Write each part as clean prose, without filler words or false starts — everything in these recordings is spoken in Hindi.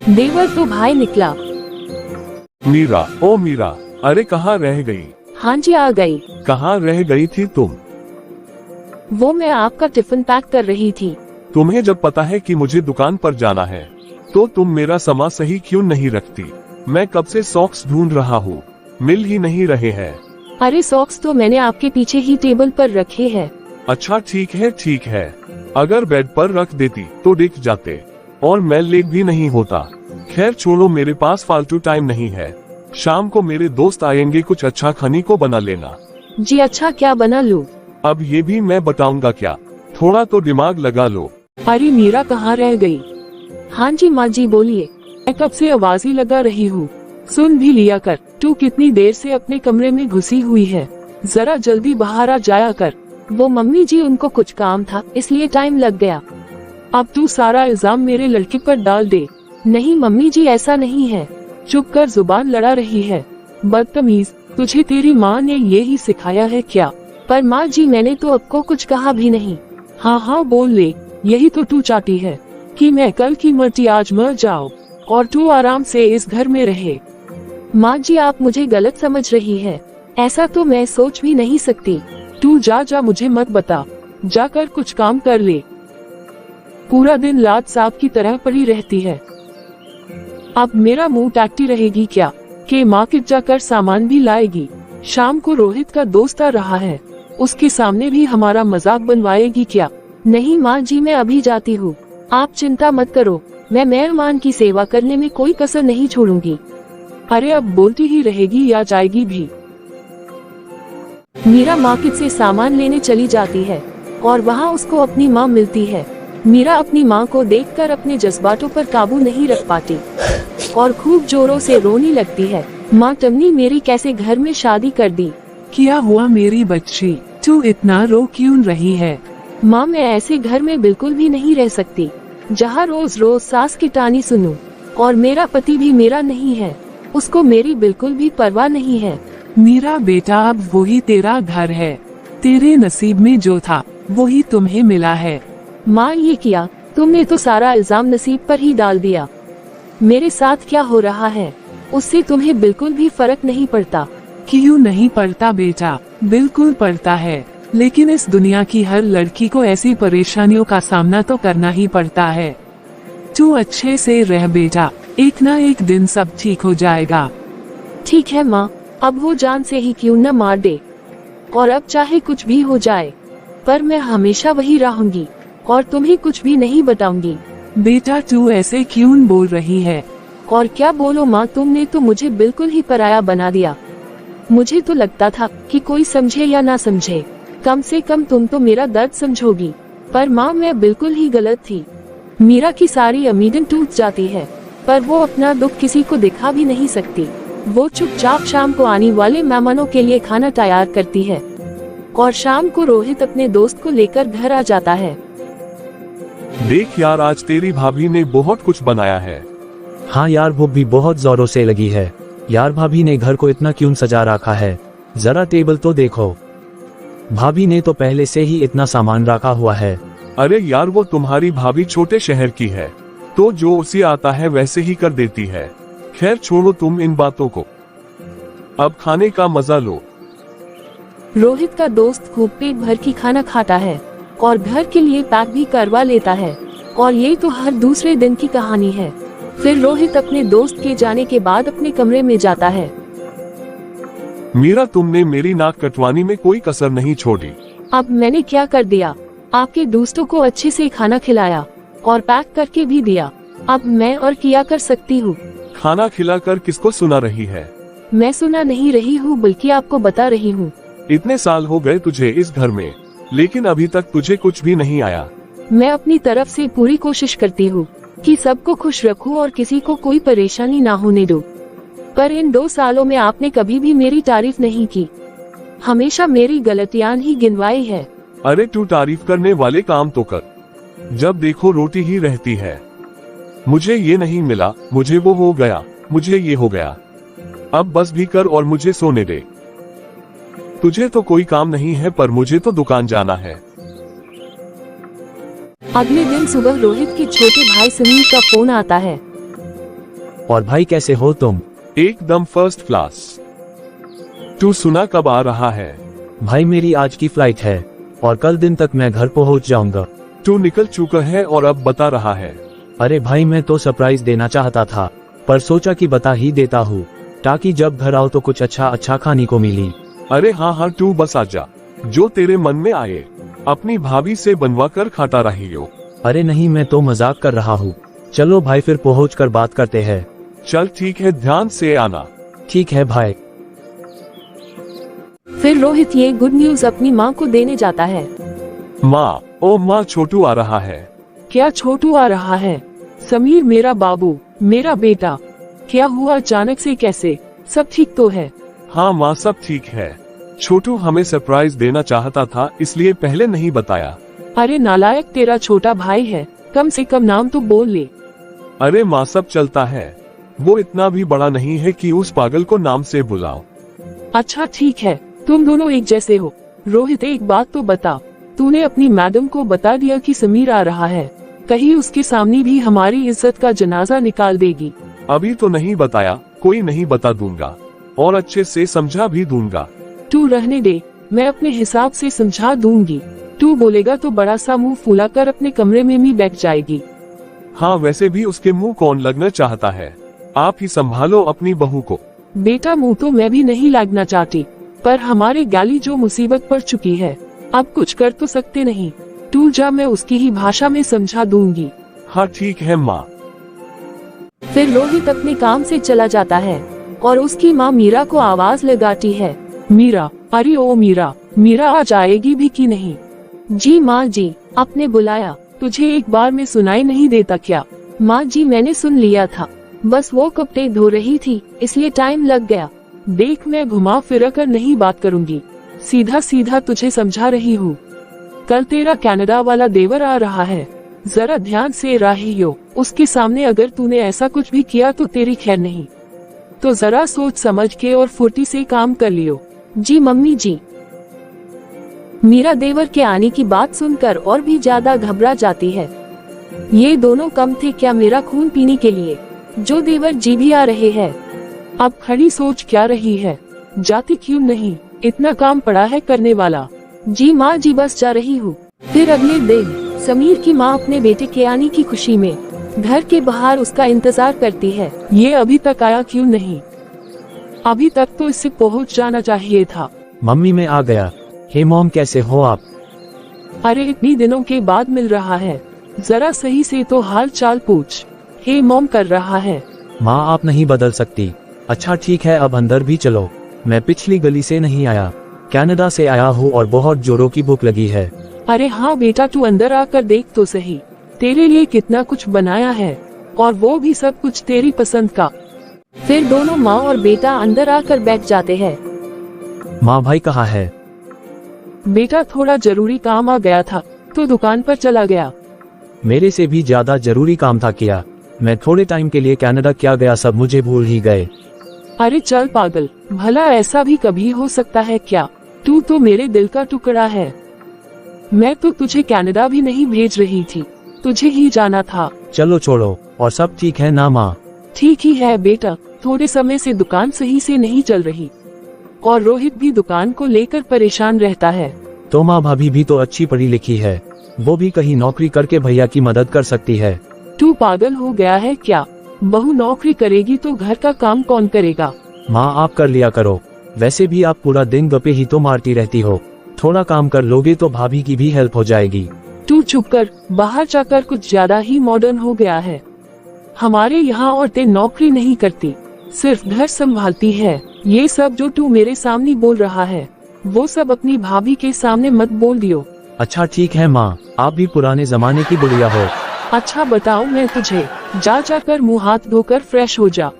देवर तो भाई निकला। मीरा, ओ मीरा, अरे कहाँ रह गई? हाँ जी आ गई। कहाँ रह गई थी तुम? वो मैं आपका टिफिन पैक कर रही थी। तुम्हें जब पता है कि मुझे दुकान पर जाना है तो तुम मेरा समय सही क्यों नहीं रखती? मैं कब से सॉक्स ढूंढ रहा हूँ, मिल ही नहीं रहे हैं। अरे सॉक्स तो मैंने आपके पीछे ही टेबल पर रखे हैं। अच्छा ठीक है, अगर बेड पर रख देती तो दिख जाते और मैं लेट भी नहीं होता। खैर छोड़ो, मेरे पास फालतू टाइम नहीं है। शाम को मेरे दोस्त आएंगे, कुछ अच्छा खाने को बना लेना। जी अच्छा, क्या बना लूं? अब ये भी मैं बताऊंगा क्या? थोड़ा तो दिमाग लगा लो। अरे मीरा कहाँ रह गई? हाँ जी माँ जी बोलिए। मैं कब से आवाज ही लगा रही हूँ, सुन भी लिया कर। तू कितनी देर से अपने कमरे में घुसी हुई है, जरा जल्दी बाहर आ जाया कर। वो मम्मी जी उनको कुछ काम था इसलिए टाइम लग गया। अब तू सारा इल्जाम मेरे लड़के पर डाल दे। नहीं मम्मी जी ऐसा नहीं है। चुप कर, जुबान लड़ा रही है। बदतमीज, तुझे तेरी माँ ने ये ही सिखाया है क्या? पर माँ जी मैंने तो आपको कुछ कहा भी नहीं। हाँ बोल ले, यही तो तू चाहती है कि मैं कल की मर्जी आज मर जाऊं और तू आराम से इस घर में रहे। माँ जी आप मुझे गलत समझ रही है, ऐसा तो मैं सोच भी नहीं सकती। तू जा, मुझे मत बता, जाकर कुछ काम कर ले। पूरा दिन लात सांप की तरह पड़ी रहती है। अब मेरा मुंह टैक्टी रहेगी क्या कि मार्केट जाकर सामान भी लाएगी? शाम को रोहित का दोस्त आ रहा है, उसके सामने भी हमारा मजाक बनवाएगी क्या? नहीं माँ जी मैं अभी जाती हूँ, आप चिंता मत करो। मैं मेहमान की सेवा करने में कोई कसर नहीं छोड़ूंगी। अरे अब बोलती ही रहेगी या जाएगी भी? मीरा मार्केट से सामान लेने चली जाती है और वहाँ उसको अपनी माँ मिलती है। मीरा अपनी माँ को देखकर अपने जज्बातों पर काबू नहीं रख पाती और खूब जोरों से रोने लगती है। माँ तुमने मेरी कैसे घर में शादी कर दी? क्या हुआ मेरी बच्ची, तू इतना रो क्यों रही है? माँ मैं ऐसे घर में बिल्कुल भी नहीं रह सकती जहाँ रोज रोज सास की टानी सुनूं। और मेरा पति भी मेरा नहीं है, उसको मेरी बिल्कुल भी परवाह नहीं है। मेरा बेटा अब वही तेरा घर है, तेरे नसीब में जो था वही तुम्हें मिला है। माँ ये किया तुमने तो सारा इल्जाम नसीब पर ही डाल दिया। मेरे साथ क्या हो रहा है उससे तुम्हें बिल्कुल भी फर्क नहीं पड़ता। क्यों नहीं पड़ता बेटा, बिल्कुल पड़ता है। लेकिन इस दुनिया की हर लड़की को ऐसी परेशानियों का सामना तो करना ही पड़ता है। तू अच्छे से रह बेटा, एक ना एक दिन सब ठीक हो जाएगा। ठीक है माँ, अब वो जान से ही क्यों न मार दे, और अब चाहे कुछ भी हो जाए पर मैं हमेशा वही रहूंगी और तुम्हें कुछ भी नहीं बताऊंगी। बेटा तू ऐसे क्यों बोल रही है? और क्या बोलो माँ, तुमने तो मुझे बिल्कुल ही पराया बना दिया। मुझे तो लगता था कि कोई समझे या ना समझे, कम से कम तुम तो मेरा दर्द समझोगी। पर माँ मैं बिल्कुल ही गलत थी। मीरा की सारी उम्मीदें टूट जाती है पर वो अपना दुख किसी को दिखा भी नहीं सकती। वो चुपचाप शाम को आने वाले मेहमानों के लिए खाना तैयार करती है और शाम को रोहित अपने दोस्त को लेकर घर आ जाता है। देख यार, आज तेरी भाभी ने बहुत कुछ बनाया है। हाँ यार, भूख भी बहुत जोरों से लगी है। यार भाभी ने घर को इतना क्यों सजा रखा है, जरा टेबल तो देखो। भाभी ने तो पहले से ही इतना सामान रखा हुआ है। अरे यार वो तुम्हारी भाभी छोटे शहर की है तो जो उसे आता है वैसे ही कर देती है। खैर छोड़ो तुम इन बातों को, अब खाने का मजा लो। रोहित का दोस्त खूब पेट भर की खाना खाता है और घर के लिए पैक भी करवा लेता है और ये तो हर दूसरे दिन की कहानी है। फिर रोहित अपने दोस्त के जाने के बाद अपने कमरे में जाता है। मीरा तुमने मेरी नाक कटवाने में कोई कसर नहीं छोड़ी। अब मैंने क्या कर दिया? आपके दोस्तों को अच्छे से खाना खिलाया और पैक करके भी दिया। अब मैं और क्या कर सकती हूँ? खाना खिलाकर किसको सुना रही है? मैं सुना नहीं रही हूँ बल्कि आपको बता रही हूँ। इतने साल हो गए तुझे इस घर में, लेकिन अभी तक तुझे कुछ भी नहीं आया। मैं अपनी तरफ से पूरी कोशिश करती हूँ कि सबको खुश रखूं और किसी को कोई परेशानी ना होने दूं। पर इन 2 सालों में आपने कभी भी मेरी तारीफ नहीं की, हमेशा मेरी गलतियां ही गिनवाई है। अरे तू तारीफ करने वाले काम तो कर, जब देखो रोटी ही रहती है। मुझे ये नहीं मिला, मुझे वो हो गया, मुझे ये हो गया। अब बस भी कर और मुझे सोने दे। तुझे तो कोई काम नहीं है पर मुझे तो दुकान जाना है। अगले दिन सुबह रोहित के छोटे भाई सुनील का फोन आता है। और भाई कैसे हो तुम? एकदम फर्स्ट क्लास। तू सुना कब आ रहा है? भाई मेरी आज की फ्लाइट है और कल दिन तक मैं घर पहुंच जाऊंगा। तू निकल चुका है और अब बता रहा है? अरे भाई मैं तो सरप्राइज देना चाहता था, पर सोचा कि बता ही देता हूँ, ताकि जब घर आओ तो कुछ अच्छा खाने को मिली। अरे हाँ, तू बस आजा, जो तेरे मन में आए अपनी भाभी से बनवा कर खाता रही हो। अरे नहीं, मैं तो मजाक कर रहा हूँ। चलो भाई फिर पहुँच कर बात करते हैं। चल ठीक है, ध्यान से आना। ठीक है भाई। फिर रोहित ये गुड न्यूज अपनी माँ को देने जाता है। माँ, ओ माँ, छोटू आ रहा है। क्या छोटू आ रहा है? समीर मेरा बाबू, मेरा बेटा, क्या हुआ अचानक से? कैसे? सब ठीक तो है? हाँ माँ, सब ठीक है। छोटू हमें सरप्राइज देना चाहता था, इसलिए पहले नहीं बताया। अरे नालायक, तेरा छोटा भाई है, कम से कम नाम तो बोल ले। अरे माँ, सब चलता है, वो इतना भी बड़ा नहीं है कि उस पागल को नाम से बुलाओ। अच्छा ठीक है, तुम दोनों एक जैसे हो। रोहित एक बात तो बता, तूने अपनी मैडम को बता दिया कि समीर आ रहा है? कहीं उसके सामने भी हमारी इज्जत का जनाजा निकाल देगी। अभी तो नहीं बताया, कोई नहीं बता दूंगा और अच्छे से समझा भी दूंगा। तू रहने दे, मैं अपने हिसाब से समझा दूंगी। तू बोलेगा तो बड़ा सा मुंह फुला कर अपने कमरे में भी बैठ जाएगी। हाँ, वैसे भी उसके मुंह कौन लगना चाहता है, आप ही संभालो अपनी बहू को। बेटा मुंह तो मैं भी नहीं लगना चाहती, पर हमारे गाली जो मुसीबत पड़ चुकी है, अब कुछ कर तो सकते नहीं। तू जा, मैं उसकी ही भाषा में समझा दूंगी। हाँ ठीक है माँ। फिर रोहित अपने काम से चला जाता है और उसकी माँ मीरा को आवाज लगाती है। मीरा, अरे ओ मीरा, मीरा आज आएगी भी कि नहीं? जी माँ जी, आपने बुलाया? तुझे एक बार में सुनाई नहीं देता क्या? माँ जी मैंने सुन लिया था, बस वो कपड़े धो रही थी इसलिए टाइम लग गया। देख, मैं घुमा फिरा कर नहीं बात करूंगी, सीधा सीधा तुझे समझा रही हूँ। कल तेरा कनाडा वाला देवर आ रहा है, जरा ध्यान से रहियो। उसके सामने अगर तूने ऐसा कुछ भी किया तो तेरी खैर नहीं। तो जरा सोच समझ के और फुर्ती से काम कर लियो। जी मम्मी जी। मीरा देवर के आने की बात सुनकर और भी ज्यादा घबरा जाती है। ये दोनों कम थे क्या मेरा खून पीने के लिए? जो देवर जी भी आ रहे हैं। अब खड़ी सोच क्या रही है? जाती क्यों नहीं? इतना काम पड़ा है करने वाला। जी माँ जी, बस जा रही हूँ। फिर अगले दिन समीर की माँ अपने बेटे के आने की खुशी में घर के बाहर उसका इंतजार करती है। ये अभी तक आया क्यों नहीं? अभी तक तो इससे पहुँच जाना चाहिए था। मम्मी मैं आ गया। हे मॉम, कैसे हो आप? अरे इतनी दिनों के बाद मिल रहा है, जरा सही से तो हाल चाल पूछ। हे मॉम कर रहा है। माँ आप नहीं बदल सकती। अच्छा ठीक है, अब अंदर भी चलो। मैं पिछली गली से नहीं आया, कनाडा से आया हूँ और बहुत जोरों की भूख लगी है। अरे हाँ बेटा, तू अंदर आकर देख तो सही, तेरे लिए कितना कुछ बनाया है, और वो भी सब कुछ तेरी पसंद का। फिर दोनों माँ और बेटा अंदर आकर बैठ जाते हैं। माँ भाई कहाँ है? बेटा थोड़ा जरूरी काम आ गया था तो दुकान पर चला गया। मेरे से भी ज्यादा जरूरी काम था क्या? मैं थोड़े टाइम के लिए कनाडा क्या गया, सब मुझे भूल ही गए। अरे चल पागल, भला ऐसा भी कभी हो सकता है क्या? तू तो मेरे दिल का टुकड़ा है। मैं तो तुझे कनाडा भी नहीं भेज रही थी, तुझे ही जाना था। चलो छोड़ो, और सब ठीक है ना माँ? ठीक ही है बेटा, थोड़े समय से दुकान सही से नहीं चल रही और रोहित भी दुकान को लेकर परेशान रहता है। तो माँ भाभी भी तो अच्छी पढ़ी लिखी है, वो भी कहीं नौकरी करके भैया की मदद कर सकती है। तू पागल हो गया है क्या? बहू नौकरी करेगी तो घर का काम कौन करेगा? माँ आप कर लिया करो, वैसे भी आप पूरा दिन गप्पे ही तो मारती रहती हो। थोड़ा काम कर लोगे तो भाभी की भी हेल्प हो जाएगी। तू चुप कर, बाहर जाकर कुछ ज्यादा ही मॉडर्न हो गया है। हमारे यहाँ औरतें नौकरी नहीं करती, सिर्फ घर संभालती है। ये सब जो तू मेरे सामने बोल रहा है, वो सब अपनी भाभी के सामने मत बोल दियो। अच्छा ठीक है माँ, आप भी पुराने जमाने की बुढ़िया हो। अच्छा बताओ मैं तुझे, जा जाकर मुँह हाथ धोकर फ्रेश हो जा,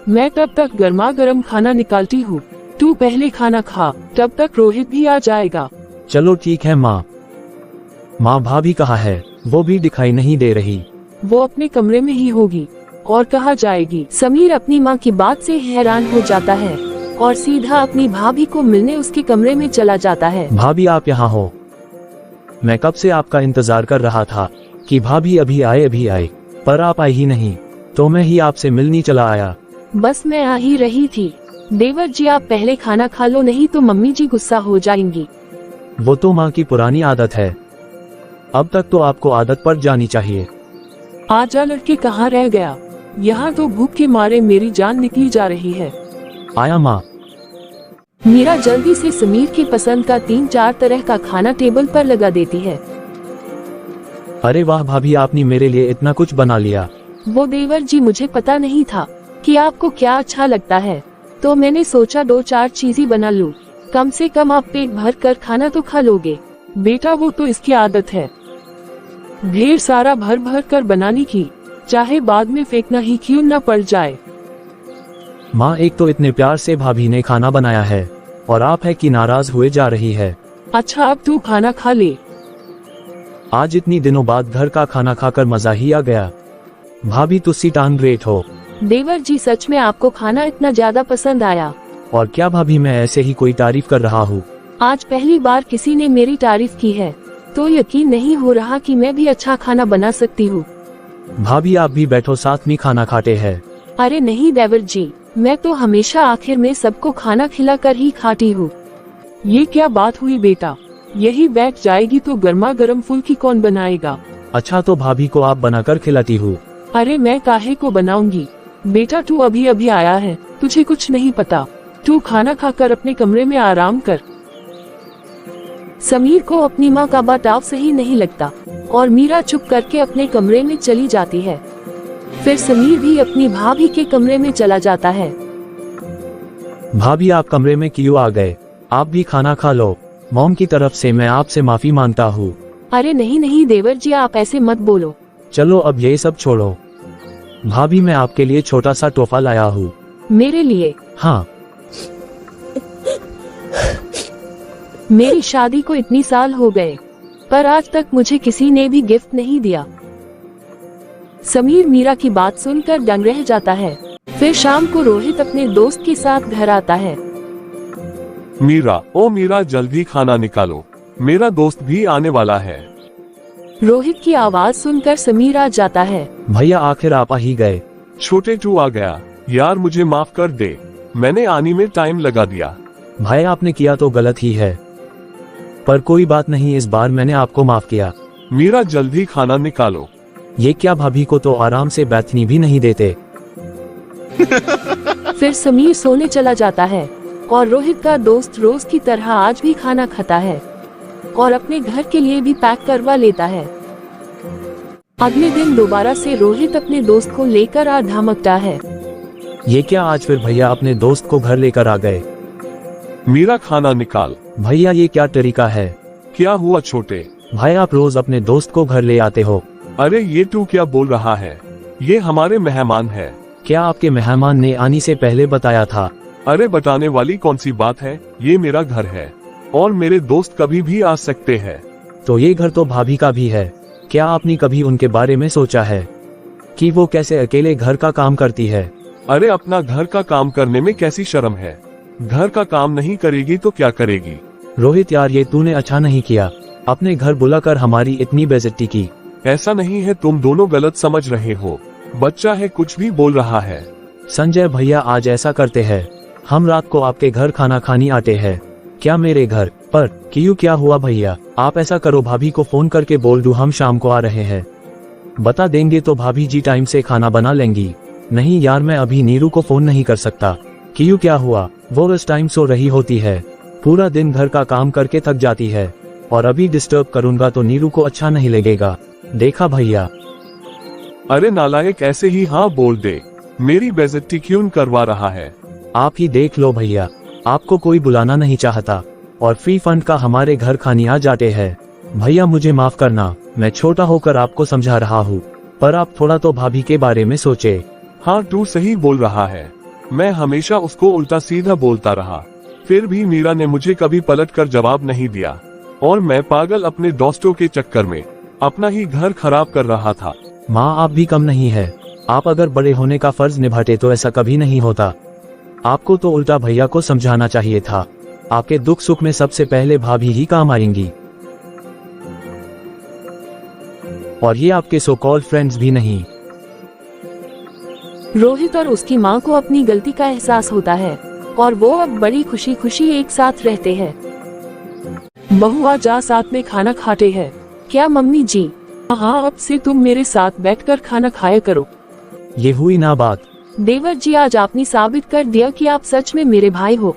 मैं तब तक गर्मा गर्म खाना निकालती हूँ। तू पहले खाना खा, तब तक रोहित भी आ जाएगा। चलो ठीक है माँ। माँ भाभी कहाँ है? वो भी दिखाई नहीं दे रही। वो अपने कमरे में ही होगी, और कहाँ जाएगी? समीर अपनी माँ की बात से हैरान हो जाता है और सीधा अपनी भाभी को मिलने उसके कमरे में चला जाता है। भाभी आप यहाँ हो? मैं कब से आपका इंतजार कर रहा था कि भाभी अभी आए, पर आप आई ही नहीं। तो मैं ही आपसे मिलनी चला आया। बस मैं आ ही रही थी। देवर जी आप पहले खाना खा लो, नहीं तो मम्मी जी गुस्सा हो जाएंगी। वो तो माँ की पुरानी आदत है, अब तक तो आपको आदत पड़ जानी चाहिए। आजा लड़के, कहाँ रह गया? यहाँ तो भूख के मारे मेरी जान निकली जा रही है। आया माँ। मीरा जल्दी से समीर की पसंद का 3-4 तरह का खाना टेबल पर लगा देती है। अरे वाह भाभी, आपने मेरे लिए इतना कुछ बना लिया। वो देवर जी, मुझे पता नहीं था कि आपको क्या अच्छा लगता है, तो मैंने सोचा 2-4 चीजें बना लूं। कम से कम आप पेट भर कर खाना तो खा लोगे। बेटा वो तो इसकी आदत है, ढेर सारा भर भर कर बनाने की, चाहे बाद में फेंकना ही क्यों न पड़ जाए। माँ, एक तो इतने प्यार से भाभी ने खाना बनाया है और आप है कि नाराज हुए जा रही है। अच्छा अब तू खाना खा ले। आज इतनी दिनों बाद घर का खाना खाकर मजा ही आ गया। भाभी तुसी टांग ग्रेट हो। देवर जी सच में आपको खाना इतना ज्यादा पसंद आया? और क्या भाभी, मैं ऐसे ही कोई तारीफ कर रहा हूँ। आज पहली बार किसी ने मेरी तारीफ की है, तो यकीन नहीं हो रहा कि मैं भी अच्छा खाना बना सकती हूँ। भाभी आप भी बैठो, साथ में खाना खाते हैं। अरे नहीं देवर जी, मैं तो हमेशा आखिर में सबको खाना खिलाकर ही खाती हूँ। ये क्या बात हुई बेटा, यही बैठ जाएगी तो गर्मा गर्म फुल्की कौन बनाएगा? अच्छा तो भाभी को आप बनाकर खिलाती हूँ। अरे मैं काहे को बनाऊंगी बेटा, तू अभी अभी आया है, तुझे कुछ नहीं पता। तू खाना खाकर अपने कमरे में आराम कर। समीर को अपनी माँ का बर्ताव सही नहीं लगता और मीरा चुप करके अपने कमरे में चली जाती है। फिर समीर भी अपनी भाभी के कमरे में चला जाता है। भाभी आप कमरे में क्यों आ गए? आप भी खाना खा लो। मॉम की तरफ से मैं आपसे माफी मांगता हूँ। अरे नहीं नहीं देवर जी, आप ऐसे मत बोलो। चलो अब ये सब छोड़ो। भाभी मैं आपके लिए छोटा सा तोहफा लाया हूँ। मेरे लिए? हाँ। मेरी शादी को इतनी साल हो गए, पर आज तक मुझे किसी ने भी गिफ्ट नहीं दिया। समीर मीरा की बात सुनकर दंग रह जाता है। फिर शाम को रोहित अपने दोस्त के साथ घर आता है। मीरा, ओ मीरा, जल्दी खाना निकालो, मेरा दोस्त भी आने वाला है। रोहित की आवाज सुनकर समीर आ जाता है। भैया आखिर आप आ ही गए। छोटे टू आ गया। यार मुझे माफ कर दे, मैंने आने में टाइम लगा दिया। भाई आपने किया तो गलत ही है, पर कोई बात नहीं, इस बार मैंने आपको माफ किया। मीरा जल्दी खाना निकालो। ये क्या, भाभी को तो आराम से बैठने भी नहीं देते। फिर समीर सोने चला जाता है और रोहित का दोस्त रोज की तरह आज भी खाना खाता है और अपने घर के लिए भी पैक करवा लेता है। अगले दिन दोबारा से रोहित अपने दोस्त को लेकर आ धमकता है। ये क्या, आज फिर भैया अपने दोस्त को घर लेकर आ गए? मीरा खाना निकाल। भैया ये क्या तरीका है? क्या हुआ छोटे? भाई आप रोज अपने दोस्त को घर ले आते हो। अरे ये तू क्या बोल रहा है, ये हमारे मेहमान है। क्या आपके मेहमान ने आने से पहले बताया था? अरे बताने वाली कौन सी बात है, ये मेरा घर है और मेरे दोस्त कभी भी आ सकते हैं। तो ये घर तो भाभी का भी है। क्या आपने कभी उनके बारे में सोचा है कि वो कैसे अकेले घर का काम करती है? अरे अपना घर का काम करने में कैसी शर्म है, घर का काम नहीं करेगी तो क्या करेगी। रोहित यार, ये तूने अच्छा नहीं किया, अपने घर बुलाकर हमारी इतनी बेइज्जती की। ऐसा नहीं है, तुम दोनों गलत समझ रहे हो, बच्चा है कुछ भी बोल रहा है। संजय भैया आज ऐसा करते हैं, हम रात को आपके घर खाना खाने आते हैं। क्या मेरे घर पर? क्यों, क्या हुआ भैया? आप ऐसा करो, भाभी को फोन करके बोल दो हम शाम को आ रहे हैं। बता देंगे तो भाभी जी टाइम से खाना बना लेंगी। नहीं यार, मैं अभी नीरू को फोन नहीं कर सकता। क्यों, क्या हुआ? वो इस टाइम सो रही होती है, पूरा दिन घर का काम करके थक जाती है और अभी डिस्टर्ब करूंगा तो नीरू को अच्छा नहीं लगेगा। देखा भैया? अरे नालायक, ऐसे ही हाँ बोल दे, मेरी बेइज्जती क्यों करवा रहा है। आप ही देख लो भैया, आपको कोई बुलाना नहीं चाहता और फ्री फंड का हमारे घर खाने आ जाते हैं। भैया मुझे माफ करना, मैं छोटा होकर आपको समझा रहा हूँ, पर आप थोड़ा तो भाभी के बारे में सोचे। हाँ तू सही बोल रहा है, मैं हमेशा उसको उल्टा सीधा बोलता रहा, फिर भी मीरा ने मुझे कभी पलट कर जवाब नहीं दिया और मैं पागल अपने दोस्तों के चक्कर में अपना ही घर खराब कर रहा था। माँ आप भी कम नहीं है, आप अगर बड़े होने का फर्ज निभाते तो ऐसा कभी नहीं होता। आपको तो उल्टा भैया को समझाना चाहिए था, आपके दुख सुख में सबसे पहले भाभी ही काम आएंगी और ये आपके सो कॉल्ड फ्रेंड्स भी नहीं। रोहित और उसकी माँ को अपनी गलती का एहसास होता है और वो अब बड़ी खुशी खुशी एक साथ रहते हैं। बहू आ जा, साथ में खाना खाते हैं। क्या मम्मी जी? हाँ, अब से तुम मेरे साथ बैठकर खाना खाया करो। ये हुई ना बात। देवर जी, आज आपने साबित कर दिया कि आप सच में मेरे भाई हो।